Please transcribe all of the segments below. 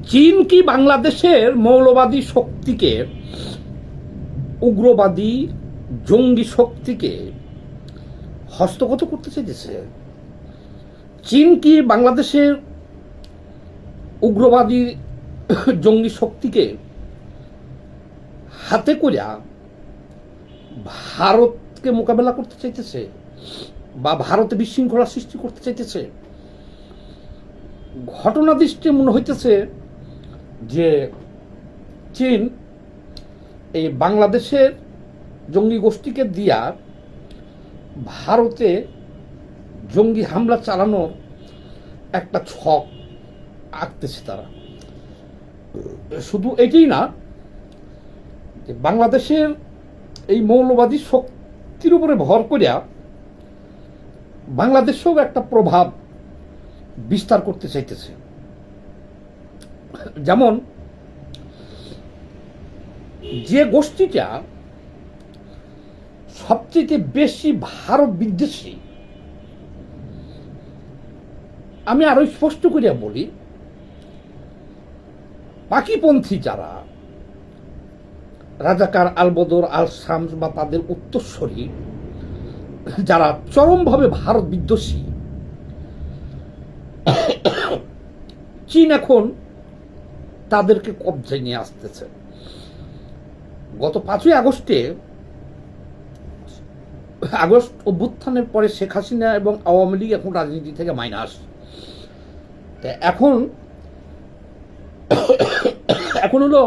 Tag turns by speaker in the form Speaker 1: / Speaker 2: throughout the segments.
Speaker 1: চীন কি বাংলাদেশের মৌলবাদী শক্তিকে, উগ্রবাদী জঙ্গি শক্তিকে হস্তগত করতে চাইতেছে? চীন কি বাংলাদেশের উগ্রবাদী জঙ্গি শক্তিকে হাতে করিয়া ভারতকে মোকাবেলা করতে চাইতেছে বা ভারতে বিশৃঙ্খলা সৃষ্টি করতে চাইতেছে? ঘটনা দৃষ্টি মনে হইতেছে যে চীন এই বাংলাদেশের জঙ্গি গোষ্ঠীকে দিয়া ভারতে জঙ্গি হামলা চালানোর একটা ছক আঁকতেছে তারা। শুধু এটাই না, যে বাংলাদেশের এই মৌলবাদী শক্তির উপরে ভর করিয়া বাংলাদেশেও একটা প্রভাব বিস্তার করতে চাইতেছে। যেমন যে গোষ্ঠীটা সবচেয়ে বেশি ভারত বিদ্বেষী, আমি আরো স্পষ্ট করিয়া বলি, পাকিপন্থী যারা রাজাকার, আলবদর, আল শামস বা তাদের উত্তরসূরি, যারা চরমভাবে ভারত বিদ্বেষী, চীন এখন তাদেরকে কবজায় নিয়ে আসতেছে। গত 5ই আগস্ট অভ্যুত্থানের পরে শেখ হাসিনা এবং আওয়ামী লীগ এখন রাজনীতি থেকে মাইনাস। এখন হলো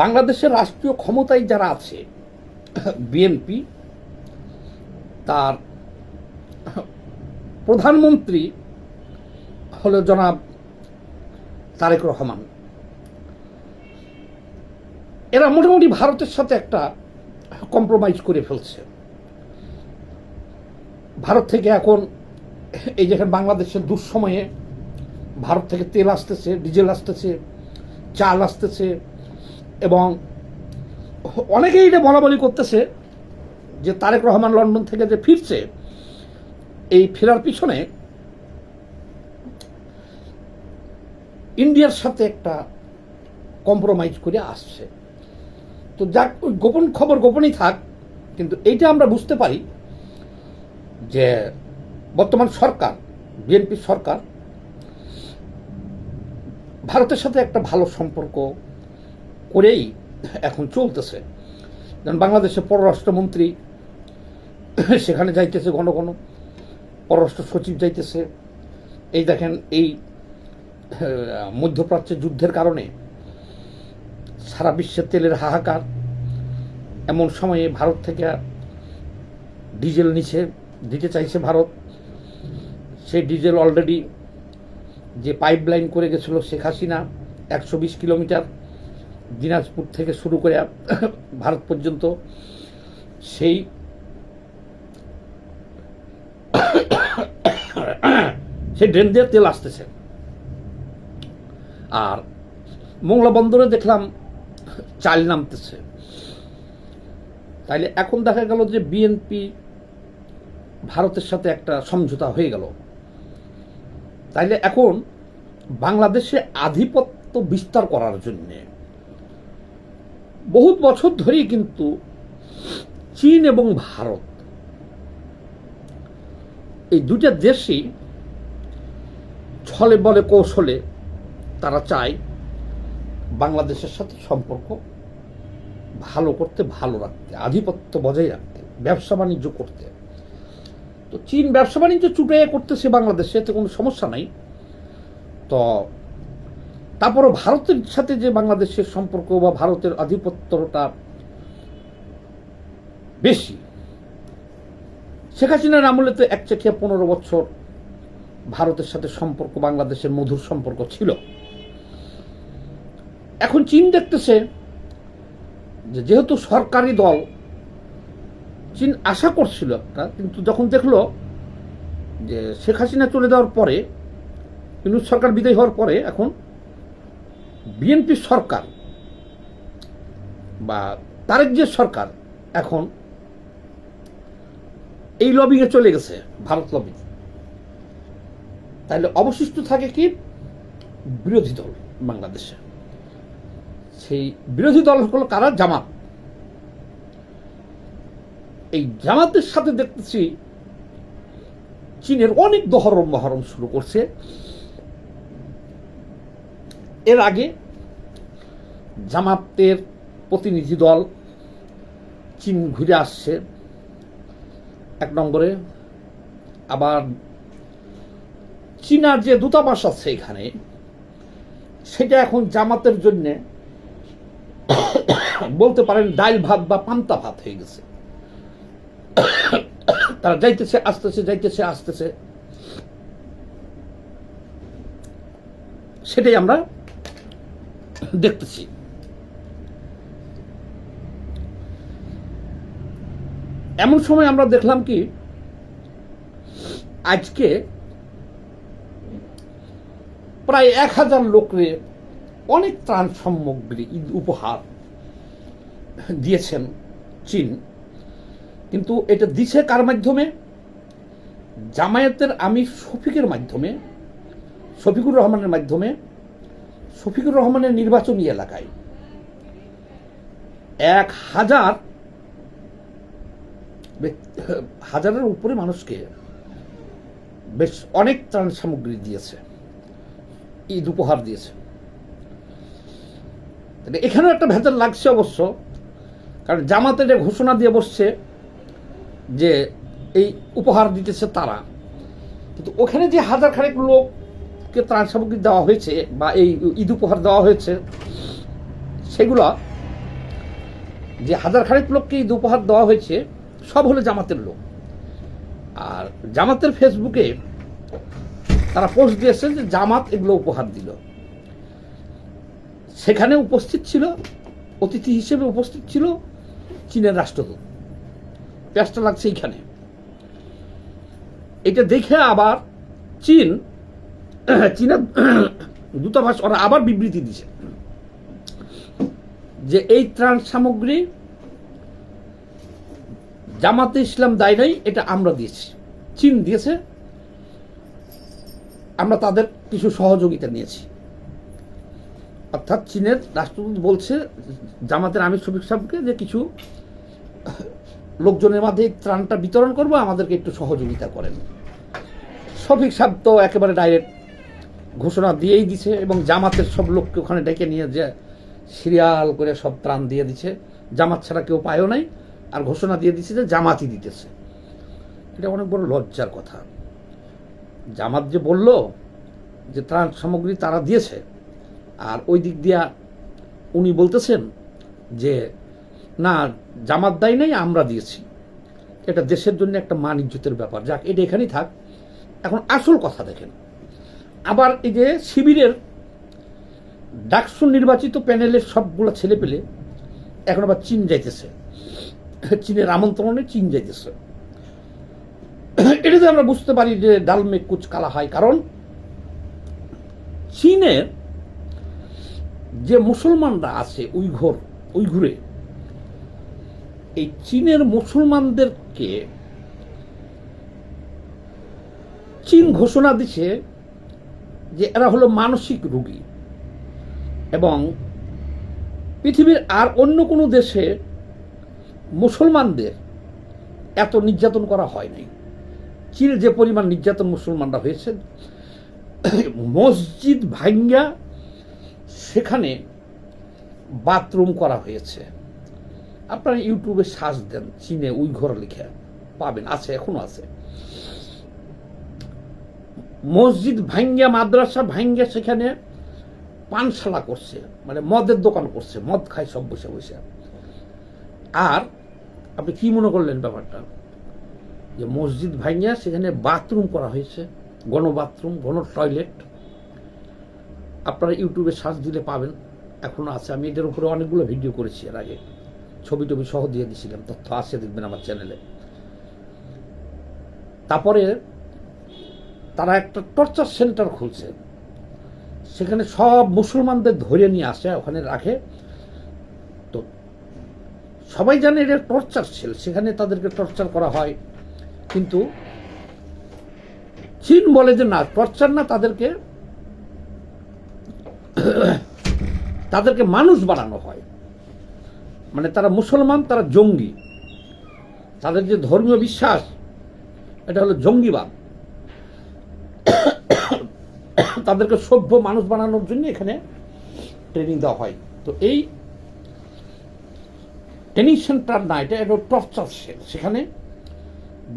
Speaker 1: বাংলাদেশের রাষ্ট্রীয় ক্ষমতায় যারা আছে, বিএনপি, তার প্রধানমন্ত্রী হলো জনাব তারেক রহমান। এরা মোটামুটি ভারতের সাথে একটা কম্প্রোমাইজ করে ফেলছে। ভারত থেকে এখন এই যেখানে বাংলাদেশের দুঃসময়ে ভারত থেকে তেল আসতেছে, ডিজেল আসতেছে, চাল আসতেছে, এবং অনেকেই এটা বলাবলি করতেছে যে তারেক রহমান লন্ডন থেকে যে ফিরছে, এই ফেরার পিছনে ইন্ডিয়ার সাথে একটা কম্প্রোমাইজ করে আসছে। তো যাক, গোপন খবর গোপনই থাক, কিন্তু এইটা আমরা বুঝতে পারি যে বর্তমান সরকার, বিএনপি সরকার, ভারতের সাথে একটা ভালো সম্পর্ক করেই এখন চলতেছে। যেমন বাংলাদেশের পররাষ্ট্রমন্ত্রী সেখানে যাইতেছে, ঘন ঘন পররাষ্ট্র সচিব যাইতেছে। এই দেখেন, এই মধ্যপ্রাচ্যের যুদ্ধের কারণে সারা বিশ্বের তেলের হাহাকার, এমন সময়ে ভারত থেকে ডিজেল দিতে চাইছে ভারত। সেই ডিজেল অলরেডি যে পাইপলাইন করে গেছিল শেখ হাসিনা, 120 কিলোমিটার দিনাজপুর থেকে শুরু করে ভারত পর্যন্ত, সেই ড্রেন দিয়ে তেল আসতেছে। আর মোংলা বন্দরে দেখলাম চাল নামতেছে। তাইলে এখন দেখা গেল যে বিএনপি ভারতের সাথে একটা সমঝোতা হয়ে গেল। তাইলে এখন বাংলাদেশে আধিপত্য বিস্তার করার জন্য বহুত বছর ধরেই কিন্তু চীন এবং ভারত, এই দুটা দেশই ছলে বলে কৌশলে তারা চায় বাংলাদেশের সাথে সম্পর্ক ভালো করতে, ভালো রাখতে, আধিপত্য বজায় রাখতে, ব্যবসা বাণিজ্য করতে। তো চীন ব্যবসা বাণিজ্য চুটিয়ে করতেছে বাংলাদেশে, এতে কোনো সমস্যা নাই। তো তারপরও ভারতের সাথে যে বাংলাদেশের সম্পর্ক বা ভারতের আধিপত্যটা বেশি। শেখ হাসিনার আমলে তো একচেটিয়া 15 বছর ভারতের সাথে সম্পর্ক, বাংলাদেশের মধুর সম্পর্ক ছিল। এখন চীন দেখতেছে যে যেহেতু সরকারি দল, চীন আশা করছিল একটা, কিন্তু যখন দেখলো যে শেখ হাসিনা চলে যাওয়ার পরে, ইউনূস সরকার বিদায় হওয়ার পরে, এখন বিএনপি সরকার বা তারেক যে সরকার এখন এই লবিংয়ে চলে গেছে, ভারত লবি। তাহলে অবশিষ্ট থাকে কি? বিরোধী দল বাংলাদেশে। সেই বিরোধী দল হলো কারা? জামাত। এই জামাতের সাথে দেখতেছি চীনের অনেক দহরম মহরম শুরু করছে। এর আগে জামাতের প্রতিনিধি দল চীন ঘুরে আসছে 1 নম্বরে। আবার চীনার যে দূতাবাস আছে এখানে, সেটা এখন জামাতের জন্যে বলতে পারেন ডাইল ভাত বা পান্তা ভাত হয়ে গেছে। তারা যাইতেছে আসতেছে, যাইতেছে আসতেছে, সেটাই আমরা দেখতেছি। এমন সময় আমরা দেখলাম কি, আজকে প্রায় 1000 লোকরে অনেক ত্রাণ সামগ্রী ঈদ উপহার দিয়েছেন চীন। কিন্তু এটা দিছে কার মাধ্যমে? জামায়াতের আমির শফিকুর রহমানের মাধ্যমে। শফিকুর রহমানের নির্বাচনী এলাকায় 1000-এর উপরে মানুষকে বেশ অনেক ত্রাণ সামগ্রী দিয়েছে, ঈদ উপহার দিয়েছে। এখানেও একটা ভেতর লাগছে অবশ্য, কারণ জামাতের ঘোষণা দিয়ে বসছে যে এই উপহার দিতেছে তারা, কিন্তু ওখানে যে 1000 খানেক লোককে ত্রাণ সামগ্রী দেওয়া হয়েছে বা এই ঈদ উপহার দেওয়া হয়েছে, সেগুলো যে 1000 খানেক লোককে ঈদ উপহার দেওয়া হয়েছে সব হলো জামাতের লোক। আর জামাতের ফেসবুকে তারা পোস্ট দিয়েছে যে জামাত এগুলো উপহার দিল। সেখানে উপস্থিত ছিল, অতিথি হিসেবে উপস্থিত ছিল চীনের রাষ্ট্রদূত। পেঁচটা লাগছে এইখানে। এটা দেখে আবার চীনের দূতাবাস ওরা আবার বিবৃতি দিছে যে এই ত্রাণ সামগ্রী জামাতে ইসলাম দায় নাই, এটা আমরা দিয়েছি, চীন দিয়েছে, আমরা তাদের কিছু সহযোগিতা নিয়েছি। অর্থাৎ চীনের রাষ্ট্রদূত বলছে জামাতের আমির শফিক সাহেবকে যে কিছু লোকজনের মাঝে ত্রাণটা বিতরণ করবো, আমাদেরকে একটু সহযোগিতা করেন। শফিক সাহেব তো একেবারে ডাইরেক্ট ঘোষণা দিয়েই দিছে এবং জামাতের সব লোককে ওখানে ডেকে নিয়ে যে সিরিয়াল করে সব ত্রাণ দিয়ে দিছে। জামাত ছাড়া কেউ পায়ও নাই, আর ঘোষণা দিয়ে দিছে যে জামাতই দিতেছে। এটা অনেক বড় লজ্জার কথা। জামাত যে বলল যে ত্রাণ সামগ্রী তারা দিয়েছে, আর ওই দিক দিয়া উনি বলতেছেন যে না জামাত দায়ী নাই, আমরা দিয়েছি। এটা দেশের জন্য একটা মান ইজ্জতের ব্যাপার। যাক, এটা এখানেই থাক। এখন আসল কথা দেখেন, আবার এই যে শিবিরের ডাকসু নির্বাচিত প্যানেলের সবগুলো ছেলে পেলে এখন আবার চীন যাইতেছে, চীনের আমন্ত্রণে চীন যাইতেছে। এটাতে আমরা বুঝতে পারি যে ডাল মে কুচ কালা হয়। কারণ চীনের যে মুসলমানরা আছে উইঘুরে, এই চীনের মুসলমানদেরকে চীন ঘোষণা দিছে যে এরা হলো মানসিক রোগী, এবং পৃথিবীর আর অন্য কোনো দেশে মুসলমানদের এত নির্যাতন করা হয় নাই। চীনে যে পরিমাণ নির্যাতন মুসলমানরা হয়েছে, মসজিদ ভাঙ্গা সেখানে বাথরুম করা হয়েছে। আপনারা ইউটিউবে সার্চ দেন, চীনে উইঘর লিখে পাবেন, আছে, এখনো আছে। মসজিদ ভাঙ্গা, মাদ্রাসা ভাঙ্গা সেখানে পানশালা করছে, মানে মদের দোকান করছে, মদ খায় সব বসে বসে। আর আপনি কি মনে করলেন ব্যাপারটা? যে মসজিদ ভাঙ্গা সেখানে বাথরুম করা হয়েছে, গণবাথরুম, গণ টয়লেট। আপনারা ইউটিউবে সার্চ দিলে পাবেন, এখনো আছে। আমি এটার উপরে অনেকগুলো ভিডিও করেছি এর আগে, ছবি টবি সহ দিয়ে দিয়েছিলাম, তথ্য আছে, দেখবেন আমার চ্যানেলে। তারপরে তারা একটা টর্চার সেন্টার খুলছে, সেখানে সব মুসলমানদের ধরে নিয়ে আসে, ওখানে রাখে। তো সবাই জানে এটা টর্চার সেল, সেখানে তাদেরকে টর্চার করা হয়। কিন্তু চীন বলে যে না, টর্চার না, তাদেরকে তাদেরকে মানুষ বানানো হয়, মানে তারা মুসলমান, তারা জঙ্গি, তাদের যে ধর্মীয় বিশ্বাস এটা হলো জঙ্গিবাদ। তাদেরকে সভ্য মানুষ বানানোর জন্য এখানে ট্রেনিং দেওয়া হয়। তো এই ট্রেনিং সেন্টার না, এটা একটা টর্চার সেল। সেখানে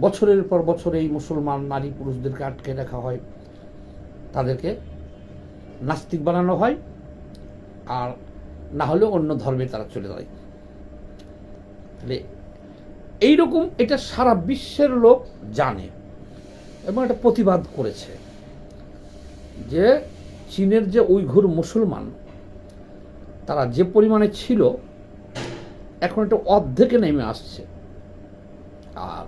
Speaker 1: বছরের পর বছর এই মুসলমান নারী পুরুষদেরকে আটকে রাখা হয়, তাদেরকে নাস্তিক বানানো হয়, আর না হলে অন্য ধর্মে তারা চলে যায়। তাহলে এইরকম এটা সারা বিশ্বের লোক জানে এবং এটা প্রতিবাদ করেছে যে চীনের যে উইঘুর মুসলমান তারা যে পরিমাণে ছিল এখন এটা অর্ধেকে নেমে আসছে। আর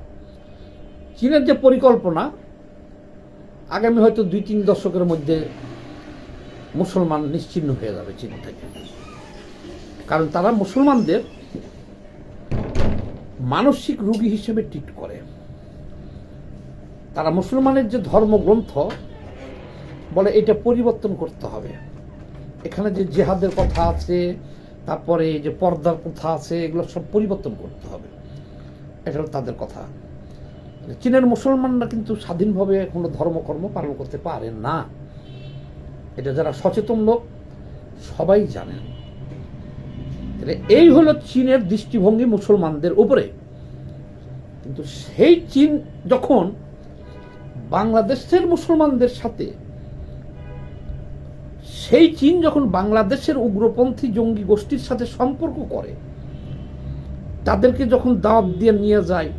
Speaker 1: চীনের যে পরিকল্পনা আগামী হয়তো 2-3 দশকের মধ্যে মুসলমান নিশ্চিহ্ন হয়ে যাবে চীন থেকে, কারণ তারা মুসলমানদের মানসিক রোগী হিসেবে ট্রিট করে। তারা মুসলমানের যে ধর্মগ্রন্থ বলে এটা পরিবর্তন করতে হবে, এখানে যে জেহাদের কথা আছে, তারপরে যে পর্দার কথা আছে, এগুলো সব পরিবর্তন করতে হবে, এটা হলো তাদের কথা। চীনের মুসলমানরা কিন্তু স্বাধীনভাবে কোনো ধর্মকর্ম পালন করতে পারে না, এটা যারা সচেতন লোক সবাই জানেন। এই হলো চীনের দৃষ্টিভঙ্গি মুসলমানদের উপরে। কিন্তু সেই চীন যখন বাংলাদেশের মুসলমানদের সাথে, সেই চীন যখন বাংলাদেশের উগ্রপন্থী জঙ্গি গোষ্ঠীর সাথে সম্পর্ক করে, তাদেরকে যখন দাওয়াত দিয়ে নিয়ে যায়,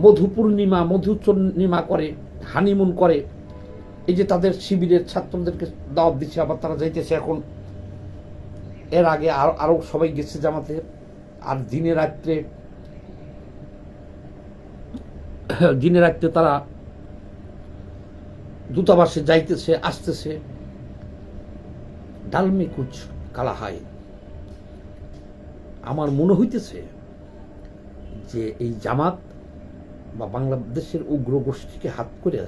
Speaker 1: মধু পূর্ণিমা মধুচন্দ্রিমা করে, হানিমুন করে, এই যে তাদের শিবিরের ছাত্রদেরকে দাওয়াত দিচ্ছে, আবার তারা যাইতেছে এখন, এর আগে আরো সবাই গেছে জামাতে, আর দিনে রাত্রে তারা দূতাবাসে যাইতেছে আসতেছে। ডালমে কুচ কালা হয়। আমার মনে হইতেছে যে এই জামাত বা বাংলাদেশের উগ্র গোষ্ঠীকে হাত করে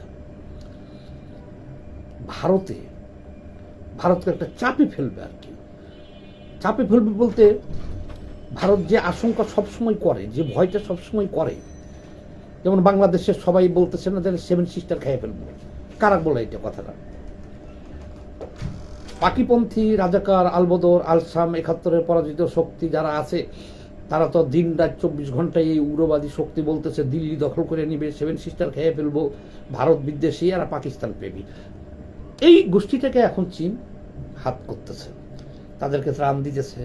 Speaker 1: ভারতকে একটা চাপে ফেলবে আর কি। চাপে ফেলবে বলতে, ভারত যে আশঙ্কা সবসময় করে, যে ভয়টা সবসময় করে, যেমন বাংলাদেশের সবাই বলতেছে না যে 7 সিস্টার খেয়ে ফেলবো, কারা বলে এটা কথাটা? পাকিপন্থী রাজাকার, আলবদর, আলসাম, 71-এর পরাজিত শক্তি যারা আছে, তারা তো দিন রাত 24 ঘন্টায় এই উগ্রবাদী শক্তি বলতেছে দিল্লি দখল করে নিবে, 7 সিস্টার খেয়ে ফেলবো, ভারত বিদ্বেষী, আর পাকিস্তান প্রেমী। এই গোষ্ঠীটাকে এখন চীন হাত করতেছে, তাদেরকে ত্রাণ দিতেছে,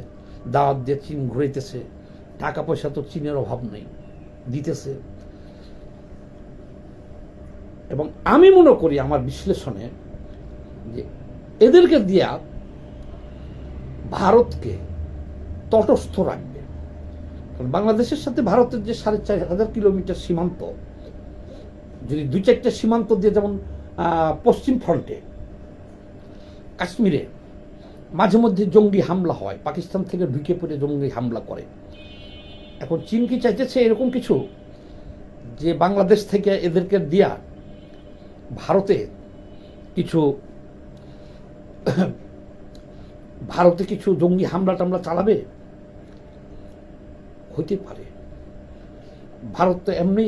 Speaker 1: দাওয়াত দিয়ে চীন ঘুরাইতেছে, টাকা পয়সা তো চীনের অভাব নেই, দিতেছে। এবং আমি মনে করি আমার বিশ্লেষণে যে এদেরকে দিয়া ভারতকে তটস্থ রাখবে। কারণ বাংলাদেশের সাথে ভারতের যে 4,500 কিলোমিটার সীমান্ত, যদি 2-4টা সীমান্ত দিয়ে, যেমন পশ্চিম ফ্রন্টে কাশ্মীরে মাঝে মধ্যে জঙ্গি হামলা হয়, পাকিস্তান থেকে ঢুকে পড়ে জঙ্গি হামলা করে। এখন চীন কি চাইতেছে এরকম কিছু, যে বাংলাদেশ থেকে এদেরকে দিয়া ভারতে কিছু জঙ্গি হামলা টামলা চালাবে? হইতে পারে। ভারত তো এমনি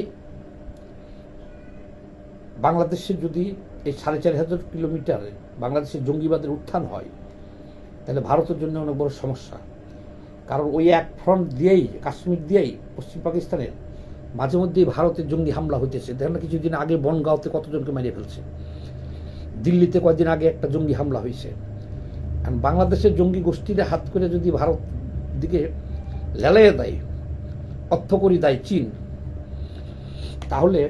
Speaker 1: বাংলাদেশে যদি এই 4,500 কিলোমিটারে বাংলাদেশের জঙ্গিবাদের উত্থান হয়, তাহলে ভারতের জন্য অনেক বড় সমস্যা। কারণ ওই এক ফ্রন্ট দিয়েই, কাশ্মীর দিয়েই, পশ্চিম পাকিস্তানের মাঝে মধ্যেই ভারতের জঙ্গি হামলা হইতেছে। দেখেন না কিছুদিন আগে বনগাঁওতে কতজনকে মেরে ফেলছে, দিল্লিতে কয়েকদিন আগে একটা জঙ্গি হামলা হয়েছে। কারণ বাংলাদেশের জঙ্গি গোষ্ঠীরা হাত করে যদি ভারত দিকে লেলাইয়ে দেয়, অর্থকরী দেয় চীন, তাহলে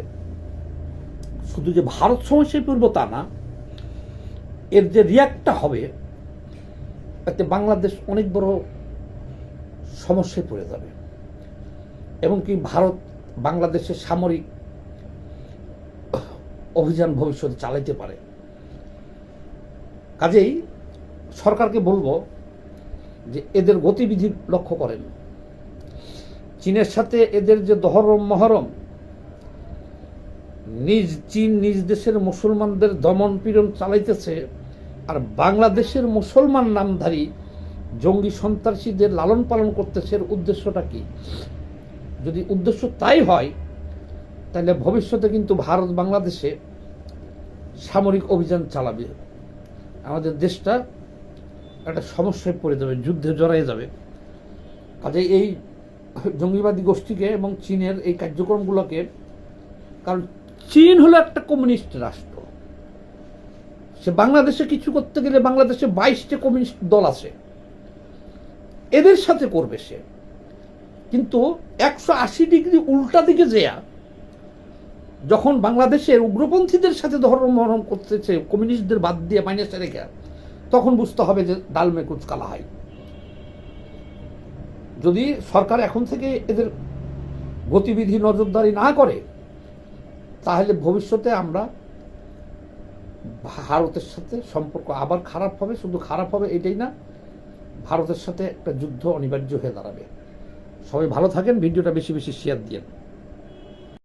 Speaker 1: শুধু যে ভারত সমস্যায় পড়বে তা না, এর যে রিয়াক্টটা হবে তাতে বাংলাদেশ অনেক বড় সমস্যায় পড়ে যাবে। এবং কি ভারত বাংলাদেশের সামরিক অভিযান ভবিষ্যতে চালাইতে পারে। কাজেই সরকারকে বলবো যে এদের গতিবিধি লক্ষ্য করেন। চীনের সাথে এদের যে দহরম মহরম, চীন নিজ দেশের মুসলমানদের দমন পীড়ন চালাইতেছে, আর বাংলাদেশের মুসলমান নামধারী জঙ্গি সন্ত্রাসীদের লালন পালন করতেছে, এর উদ্দেশ্যটা কি? যদি উদ্দেশ্য তাই হয়, তাহলে ভবিষ্যতে কিন্তু ভারত বাংলাদেশে সামরিক অভিযান চালাবে, আমাদের দেশটা একটা সমস্যায় পড়ে যাবে, যুদ্ধে জড়াইয়ে যাবে। কাজে এই জঙ্গিবাদী গোষ্ঠীকে এবং চীনের এই কার্যক্রমগুলোকে, কারণ চীন হলো একটা কমিউনিস্ট রাষ্ট্র, সে বাংলাদেশে কিছু করতে গেলে বাংলাদেশে 22টা কমিউনিস্ট দল আছে, এদের সাথে করবে সে, কিন্তু 180 ডিগ্রি উল্টা দিকে যেয়া যখন বাংলাদেশের উগ্রপন্থীদের সাথে ধর্ম করতেছে, কমিউনিস্টদের বাদ দিয়ে মাইনাসে রেখে, তখন বুঝতে হবে যে ডাল মে কুচ কালা হয়। যদি সরকার এখন থেকে এদের গতিবিধি নজরদারি না করে, তাহলে ভবিষ্যতে আমরা ভারতের সাথে সম্পর্ক আবার খারাপ হবে। শুধু খারাপ হবে এটাই না, ভারতের সাথে একটা যুদ্ধ অনিবার্য হয়ে দাঁড়াবে। সবাই ভালো থাকেন, ভিডিওটা বেশি বেশি শেয়ার দিয়েন।